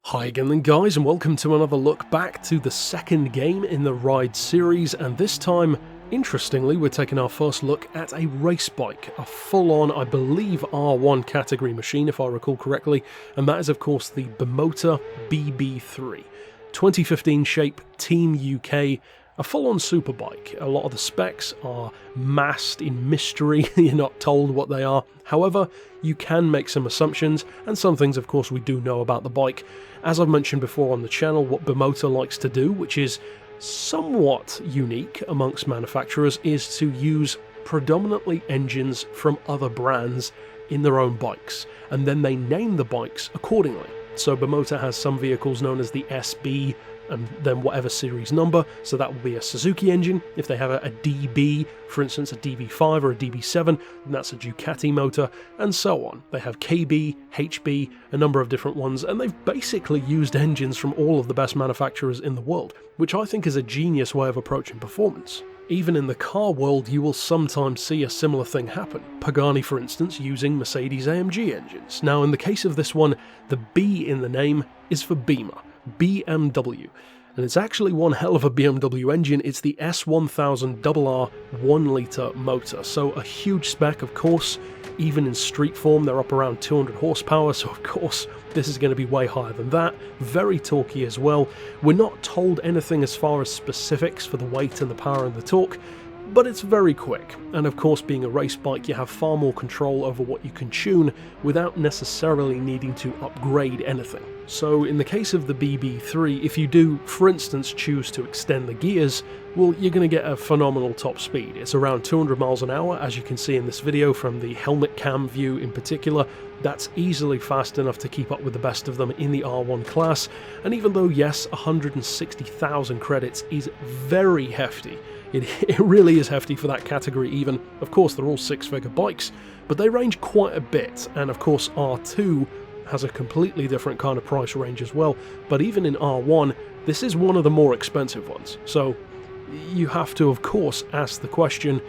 Hi again then guys, and welcome to another look back to the second game in the Ride series, and this time, interestingly, we're taking our first look at a race bike, a full-on, I believe, R1 category machine if I recall correctly, and that is of course the Bimota BB3. 2015 shape, Team UK, a full-on superbike. A lot of the specs are masked in mystery, you're not told what they are. However, you can make some assumptions, and some things of course we do know about the bike. As I've mentioned before on the channel, what Bimota likes to do, which is somewhat unique amongst manufacturers, is to use predominantly engines from other brands in their own bikes, and then they name the bikes accordingly. So Bimota has some vehicles known as the SB, and then whatever series number, so that will be a Suzuki engine. If they have a DB, for instance a DB5 or a DB7, then that's a Ducati motor, and so on. They have KB, HB, a number of different ones, and they've basically used engines from all of the best manufacturers in the world, which I think is a genius way of approaching performance. Even in the car world, you will sometimes see a similar thing happen. Pagani, for instance, using Mercedes-AMG engines. Now, in the case of this one, the B in the name is for Beamer. BMW, and it's actually one hell of a BMW engine. It's the S1000RR 1-litre motor, so a huge spec of course. Even in street form they're up around 200 horsepower, so of course this is going to be way higher than that. Very torquey as well. We're not told anything as far as specifics for the weight and the power and the torque, but it's very quick, and of course being a race bike you have far more control over what you can tune without necessarily needing to upgrade anything. So in the case of the BB3, if you do for instance choose to extend the gears, well, you're going to get a phenomenal top speed. It's around 200 miles an hour, as you can see in this video from the helmet cam view in particular. That's easily fast enough to keep up with the best of them in the R1 class, and even though yes, 160,000 credits is very hefty, it really is hefty for that category even. Of course they're all six-figure bikes, but they range quite a bit, and of course R2 has a completely different kind of price range as well, but even in R1 this is one of the more expensive ones. So you have to of course ask the question,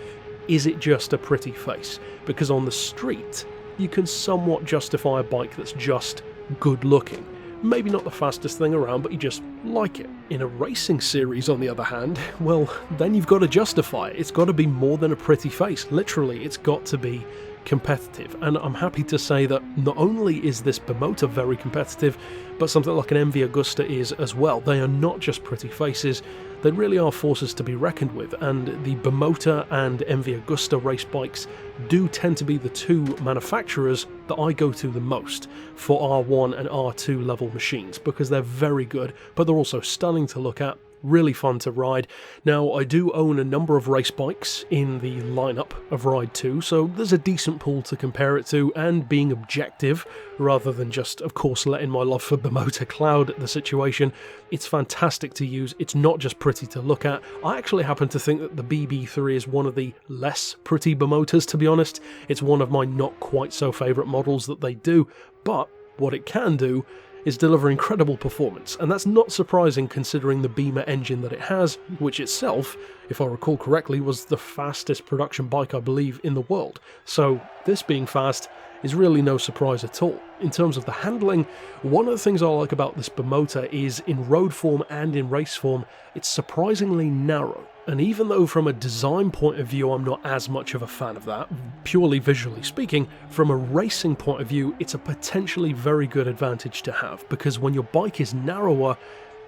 is it just a pretty face? Because on the street you can somewhat justify a bike that's just good looking. Maybe not the fastest thing around, but you just like it. In a racing series, on the other hand, well, then you've got to justify it. It's got to be more than a pretty face. Literally, it's got to be competitive. And I'm happy to say that not only is this Bimota very competitive, but something like an MV Agusta is as well. They are not just pretty faces, they really are forces to be reckoned with, and the Bimota and MV Agusta race bikes do tend to be the two manufacturers that I go to the most for R1 and R2 level machines, because they're very good, but they're also stunning to look at, really fun to ride. Now, I do own a number of race bikes in the lineup of Ride 2, so there's a decent pool to compare it to, and being objective, rather than just, of course, letting my love for Bimota cloud the situation, it's fantastic to use. It's not just pretty to look at. I actually happen to think that the BB3 is one of the less pretty Bimotas, to be honest. It's one of my not quite so favourite models that they do, but what it can do is deliver incredible performance, and that's not surprising considering the Beamer engine that it has, which itself, if I recall correctly, was the fastest production bike I believe in the world. So this being fast is really no surprise at all. In terms of the handling, one of the things I like about this Bimota is in road form and in race form, it's surprisingly narrow. And even though from a design point of view I'm not as much of a fan of that, purely visually speaking, from a racing point of view it's a potentially very good advantage to have, because when your bike is narrower,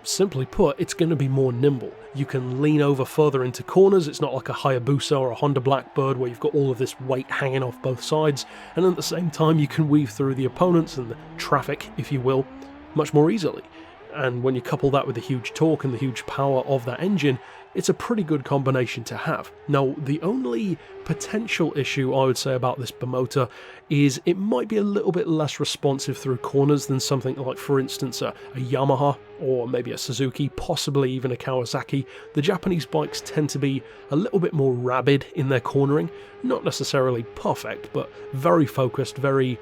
simply put, it's going to be more nimble. You can lean over further into corners. It's not like a Hayabusa or a Honda Blackbird where you've got all of this weight hanging off both sides, and at the same time you can weave through the opponents and the traffic, if you will, much more easily. And when you couple that with the huge torque and the huge power of that engine, it's a pretty good combination to have. Now, the only potential issue I would say about this Bimota is it might be a little bit less responsive through corners than something like, for instance, a Yamaha or maybe a Suzuki, possibly even a Kawasaki. The Japanese bikes tend to be a little bit more rabid in their cornering. Not necessarily perfect, but very focused, very,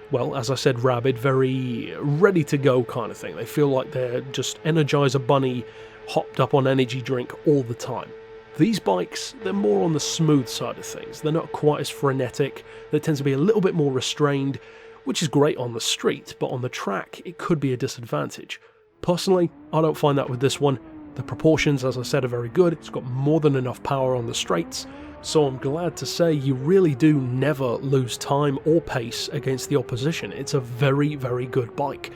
well, as I said, rabid, very ready to go kind of thing. They feel like they're just Energizer Bunny hopped up on energy drink all the time. These bikes, they're more on the smooth side of things. They're not quite as frenetic. They tend to be a little bit more restrained, which is great on the street, but on the track it could be a disadvantage. Personally, I don't find that with this one. The proportions, as I said, are very good. It's got more than enough power on the straights, so I'm glad to say you really do never lose time or pace against the opposition. It's a very, very good bike.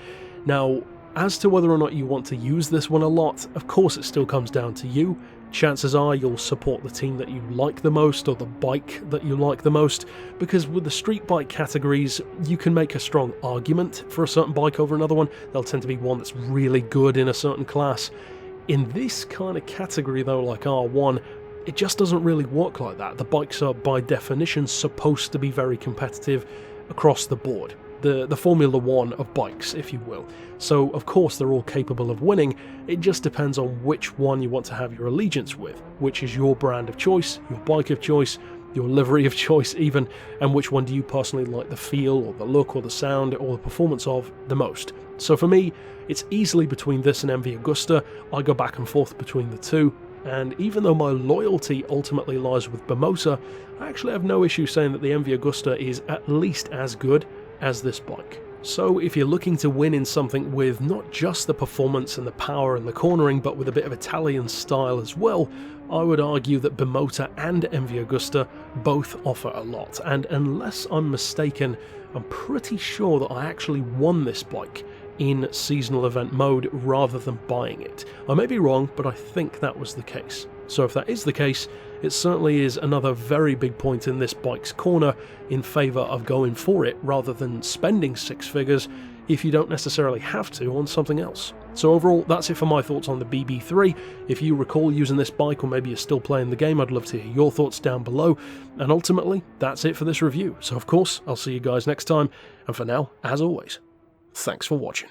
Now, as to whether or not you want to use this one a lot, of course it still comes down to you. Chances are you'll support the team that you like the most, or the bike that you like the most, because with the street bike categories, you can make a strong argument for a certain bike over another one. There'll tend to be one that's really good in a certain class. In this kind of category though, like R1, it just doesn't really work like that. The bikes are by definition supposed to be very competitive across the board. The Formula 1 of bikes, if you will. So of course they're all capable of winning, it just depends on which one you want to have your allegiance with, which is your brand of choice, your bike of choice, your livery of choice even, and which one do you personally like the feel or the look or the sound or the performance of the most. So for me, it's easily between this and MV Agusta. I go back and forth between the two, and even though my loyalty ultimately lies with Bimota, I actually have no issue saying that the MV Agusta is at least as good as this bike. So if you're looking to win in something with not just the performance and the power and the cornering, but with a bit of Italian style as well, I would argue that Bimota and MV Agusta both offer a lot, and unless I'm mistaken, I'm pretty sure that I actually won this bike in seasonal event mode rather than buying it. I may be wrong, but I think that was the case. So if that is the case, it certainly is another very big point in this bike's corner in favour of going for it rather than spending six figures if you don't necessarily have to on something else. So overall, that's it for my thoughts on the BB3. If you recall using this bike, or maybe you're still playing the game, I'd love to hear your thoughts down below. And ultimately, that's it for this review. So of course, I'll see you guys next time, and for now, as always, thanks for watching.